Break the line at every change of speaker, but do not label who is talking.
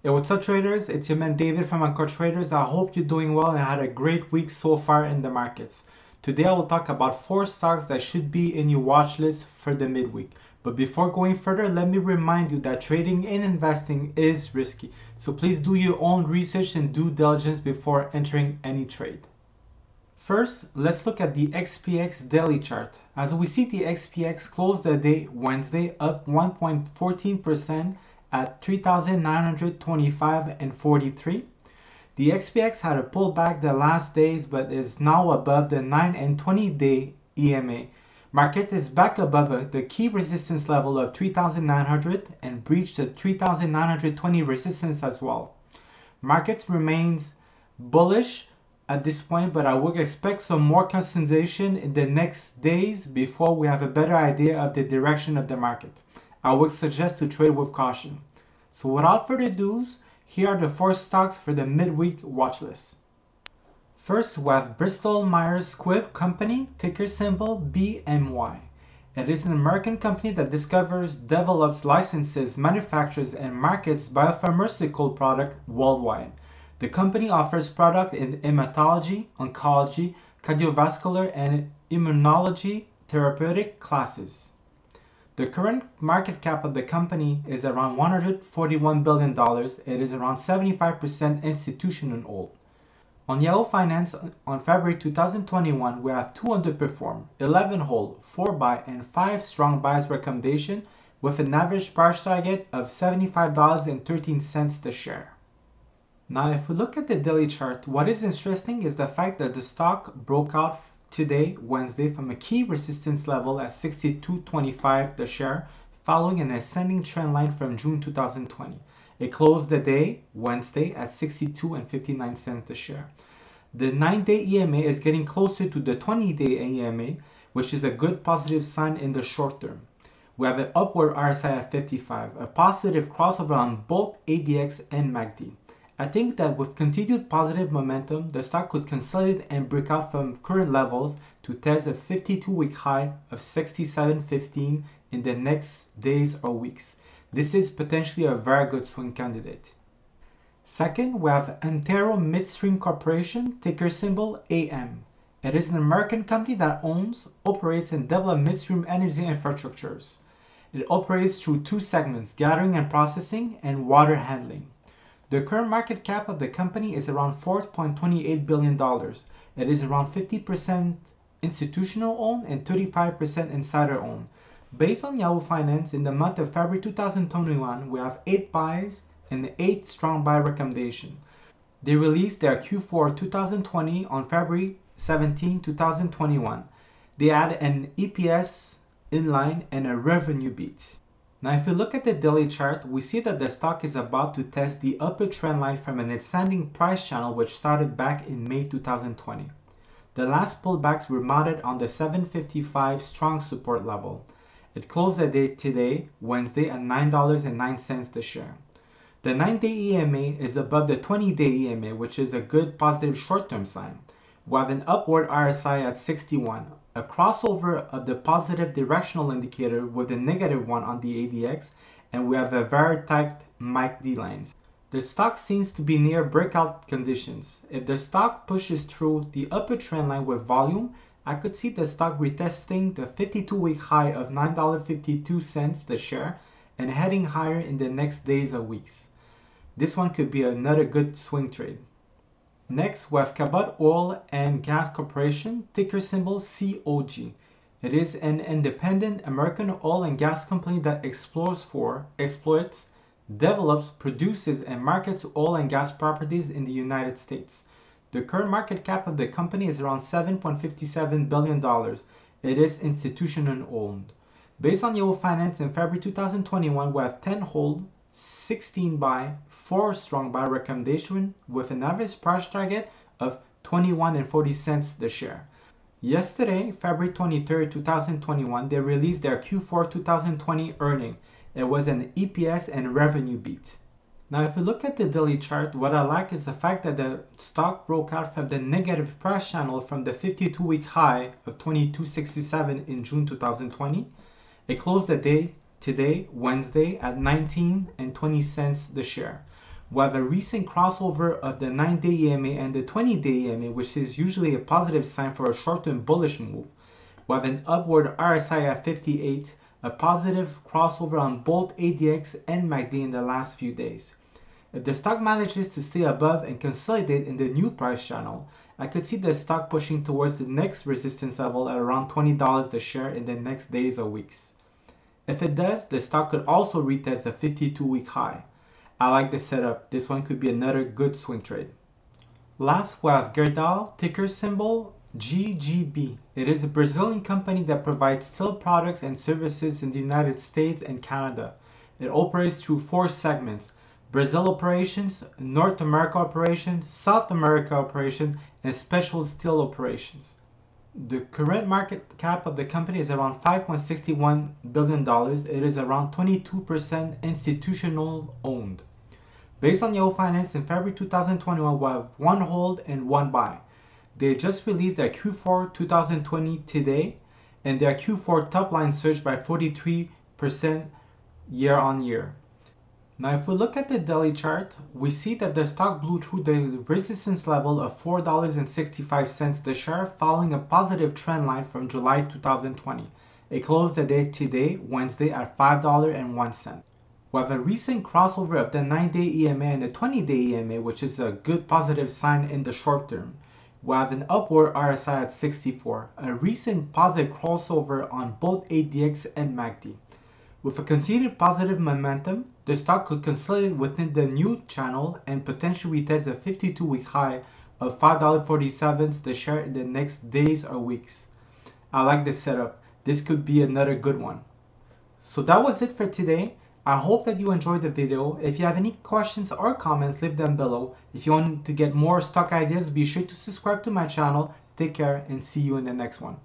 Hey, what's up traders? It's your man David from Incur Traders. I hope you're doing well and had a great week so far in the markets. Today I will talk about 4 stocks that should be in your watch list for the midweek. But before going further, let me remind you that trading and investing is risky. So please do your own research and due diligence before entering any trade. First, let's look at the XPX daily chart. As we see, the XPX closed the day Wednesday up 1.14% at 3,925.43. The XPX had a pullback the last days but is now above the 9 and 20 day EMA. Market is back above the key resistance level of 3,900 and breached the 3,920 resistance as well. Markets remains bullish at this point, but I would expect some more consolidation in the next days before we have a better idea of the direction of the market. I would suggest to trade with caution. So without further ado, here are the 4 stocks for the midweek watch list. First, we have Bristol Myers Squibb Company, ticker symbol BMY. It is an American company that discovers, develops, licenses, manufactures, and markets biopharmaceutical products worldwide. The company offers products in hematology, oncology, cardiovascular, and immunology therapeutic classes. The current market cap of the company is around $141 billion. It is around 75% institutional owned. On Yahoo Finance, on February 2021, we have 2 underperform, 11 hold, 4 buy, and 5 strong buys recommendation with an average price target of $75.13 the share. Now, if we look at the daily chart, what is interesting is the fact that the stock broke out today, Wednesday, from a key resistance level at 62.25 the share, following an ascending trend line from June 2020. It closed the day, Wednesday, at 62.59 the share. The 9-day EMA is getting closer to the 20-day EMA, which is a good positive sign in the short term. We have an upward RSI at 55, a positive crossover on both ADX and MACD. I think that with continued positive momentum, the stock could consolidate and break out from current levels to test a 52-week high of 67.15 in the next days or weeks. This is potentially a very good swing candidate. Second, we have Antero Midstream Corporation, ticker symbol AM. It is an American company that owns, operates, and develops midstream energy infrastructures. It operates through 2 segments, gathering and processing and water handling. The current market cap of the company is around $4.28 billion. It is around 50% institutional owned and 35% insider owned. Based on Yahoo Finance, in the month of February 2021, we have 8 buys and 8 strong buy recommendation. They released their Q4 2020 on February 17, 2021. They had an EPS in line and a revenue beat. Now, if you look at the daily chart, we see that the stock is about to test the upper trend line from an ascending price channel which started back in May 2020. The last pullbacks were mounted on the 755 strong support level. It closed the day today, Wednesday, at $9.09 the share. The 9-day EMA is above the 20-day EMA, which is a good positive short-term sign. We have an upward RSI at 61, a crossover of the positive directional indicator with a negative one on the ADX, and we have a very tight MACD lines. The stock seems to be near breakout conditions. If the stock pushes through the upper trend line with volume, I could see the stock retesting the 52-week high of $9.52 the share and heading higher in the next days or weeks. This one could be another good swing trade. Next, we have Cabot Oil and Gas Corporation, ticker symbol COG. It is an independent American oil and gas company that exploits, develops, produces, and markets oil and gas properties in the United States. The current market cap of the company is around $7.57 billion. It is institutional owned. Based on Yahoo Finance in February 2021, we have 10 hold, 16 buy, 4 strong buy recommendation with an average price target of $21.40 the share. Yesterday, February 23, 2021, they released their Q4 2020 earning. It was an EPS and revenue beat. Now, if we look at the daily chart, what I like is the fact that the stock broke out from the negative price channel from the 52-week high of 22.67 in June 2020. It closed the day today, Wednesday, at 19.20 the share. We have a recent crossover of the 9-day EMA and the 20-day EMA, which is usually a positive sign for a short-term bullish move. We have an upward RSI at 58, a positive crossover on both ADX and MACD in the last few days. If the stock manages to stay above and consolidate in the new price channel, I could see the stock pushing towards the next resistance level at around $20 the share in the next days or weeks. If it does, the stock could also retest the 52-week high. I like the setup. This one could be another good swing trade. Last, we have Gerdau, ticker symbol GGB. It is a Brazilian company that provides steel products and services in the United States and Canada. It operates through 4 segments: Brazil operations, North America operations, South America operations, and special steel operations. The current market cap of the company is around $5.61 billion. It is around 22% institutional owned. Based on Yahoo Finance, in February 2021, we have 1 hold and 1 buy. They just released their Q4 2020 today, and their Q4 top line surged by 43% year on year. Now, if we look at the daily chart, we see that the stock blew through the resistance level of $4.65 the share, following a positive trend line from July 2020. It closed the day today, Wednesday, at $5.01. We have a recent crossover of the 9-day EMA and the 20-day EMA, which is a good positive sign in the short term. We have an upward RSI at 64, a recent positive crossover on both ADX and MACD. With a continued positive momentum, the stock could consolidate within the new channel and potentially retest the 52-week high of $5.47 the share in the next days or weeks. I like this setup. This could be another good one. So that was it for today. I hope that you enjoyed the video. If you have any questions or comments, leave them below. If you want to get more stock ideas, be sure to subscribe to my channel. Take care and see you in the next one.